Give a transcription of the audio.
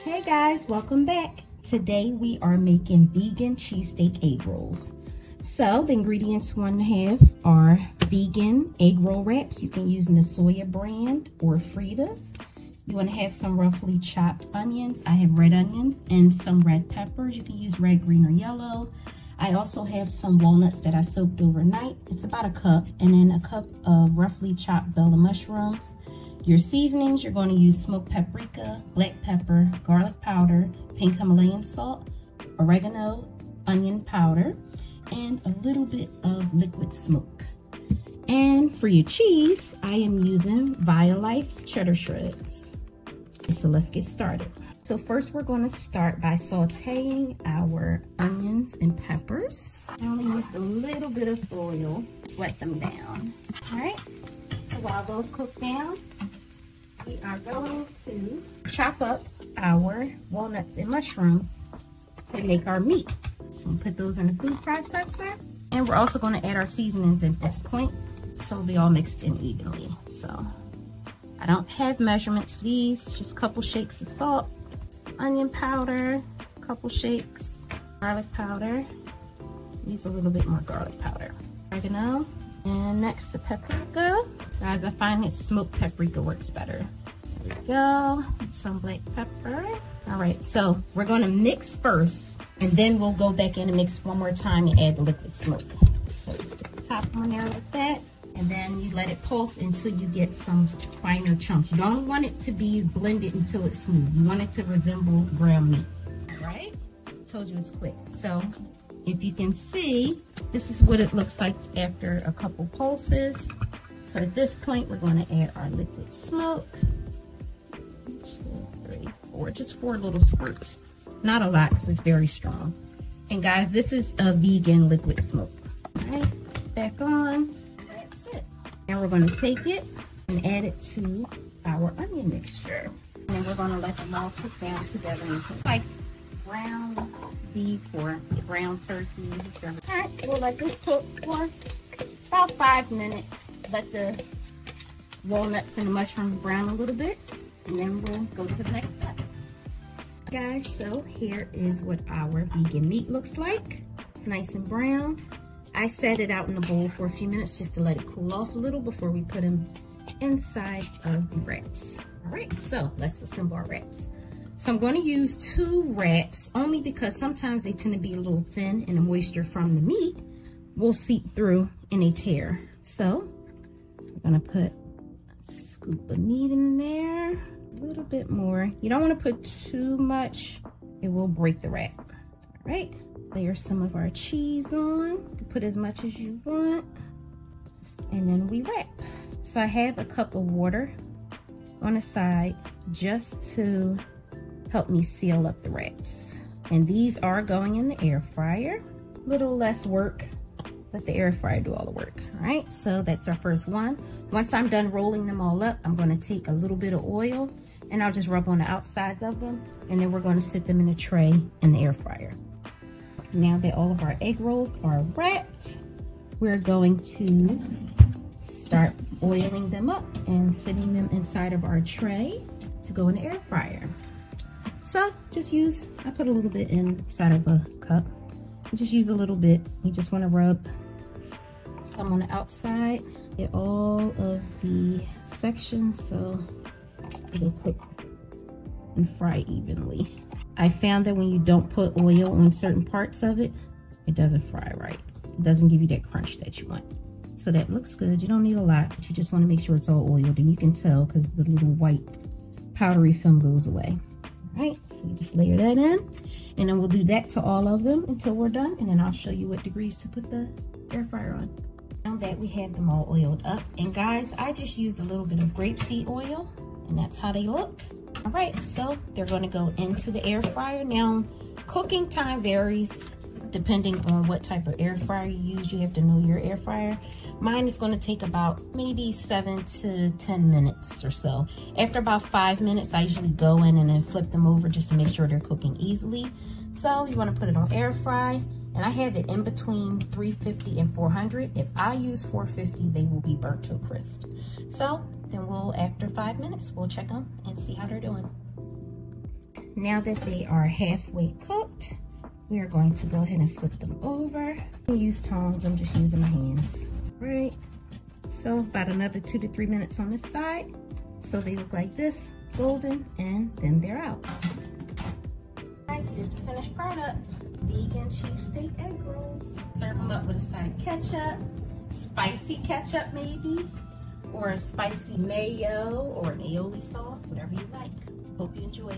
Hey guys, welcome back. Today we are making vegan cheesesteak egg rolls. So the ingredients you want to have are vegan egg roll wraps. You can use Nasoya brand or Frida's. You want to have some roughly chopped onions. I have red onions and some red peppers. You can use red, green, or yellow. I also have some walnuts that I soaked overnight. It's about a cup, and then a cup of roughly chopped bella mushrooms. Your seasonings, you're going to use smoked paprika, black pepper, garlic powder, pink Himalayan salt, oregano, onion powder, and a little bit of liquid smoke. And for your cheese, I am using Violife cheddar shreds. Okay, so let's get started. So first we're going to start by sauteing our onions and peppers. Only with a little bit of oil, sweat them down. All right, so while those cook down, we are going to chop up our walnuts and mushrooms to make our meat. So we'll put those in the food processor. And we're also going to add our seasonings at this point, so it'll be all mixed in evenly. So I don't have measurements for these, just a couple shakes of salt, onion powder, a couple shakes, garlic powder. Use a little bit more garlic powder. Oregano. And next the paprika. Guys, I find that smoked paprika works better. There we go. Some black pepper. All right, so we're going to mix first, and then we'll go back in and mix one more time and add the liquid smoke. So just put the top on there like that, and then you let it pulse until you get some finer chunks. You don't want it to be blended until it's smooth. You want it to resemble ground meat. All right, I told you it's quick. So if you can see, this is what it looks like after a couple pulses. So at this point, we're going to add our liquid smoke. 1, 2, 3, 4, just 4 little squirts. Not a lot because it's very strong. And guys, this is a vegan liquid smoke. All right, back on. That's it. Now we're going to take it and add it to our onion mixture. And then we're going to let them all cook down together until like ground beef or ground turkey. All right, so we'll let this cook for about 5 minutes. Let the walnuts and the mushrooms brown a little bit, and then we'll go to the next step. Guys, so here is what our vegan meat looks like. It's nice and browned. I set it out in the bowl for a few minutes just to let it cool off a little before we put them inside of the wraps. All right, so let's assemble our wraps. So I'm going to use 2 wraps only because sometimes they tend to be a little thin and the moisture from the meat will seep through and they tear. So we're going to put a scoop of meat in there, a little bit more. You don't want to put too much, it will break the wrap. All right, layer some of our cheese on. You can put as much as you want, and then we wrap. So I have a cup of water on the side just to help me seal up the wraps. And these are going in the air fryer. A little less work, let the air fryer do all the work. All right, so that's our first one. Once I'm done rolling them all up, I'm going to take a little bit of oil and I'll just rub on the outsides of them, and then we're going to sit them in a tray in the air fryer. Now that all of our egg rolls are wrapped, we're going to start oiling them up and sitting them inside of our tray to go in the air fryer. So just use, I put a little bit inside of a cup. Just use a little bit. You just want to rub some on the outside, get all of the sections so it'll cook and fry evenly. I found that when you don't put oil on certain parts of it, it doesn't fry right. It doesn't give you that crunch that you want. So that looks good. You don't need a lot, but you just want to make sure it's all oiled, and you can tell because the little white powdery film goes away. All right, so you just layer that in, and then we'll do that to all of them until we're done, and then I'll show you what degrees to put the air fryer on. Now that we have them all oiled up, and guys, I just used a little bit of grapeseed oil, and that's how they look. All right, so they're going to go into the air fryer. Now, cooking time varies depending on what type of air fryer you use. You have to know your air fryer. Mine is going to take about maybe 7 to 10 minutes or so. After about 5 minutes, I usually go in and then flip them over just to make sure they're cooking easily. So you want to put it on air fry, and I have it in between 350 and 400. If I use 450, they will be burnt to a crisp. So then after 5 minutes, we'll check them and see how they're doing. Now that they are halfway cooked, we are going to go ahead and flip them over. I use tongs, I'm just using my hands. Right, so about another 2 to 3 minutes on this side. So they look like this, golden, and then they're out. Guys, here's the finished product. Vegan cheesesteak egg rolls. Serve them up with a side of ketchup, spicy ketchup maybe, or a spicy mayo or an aioli sauce, whatever you like. Hope you enjoy.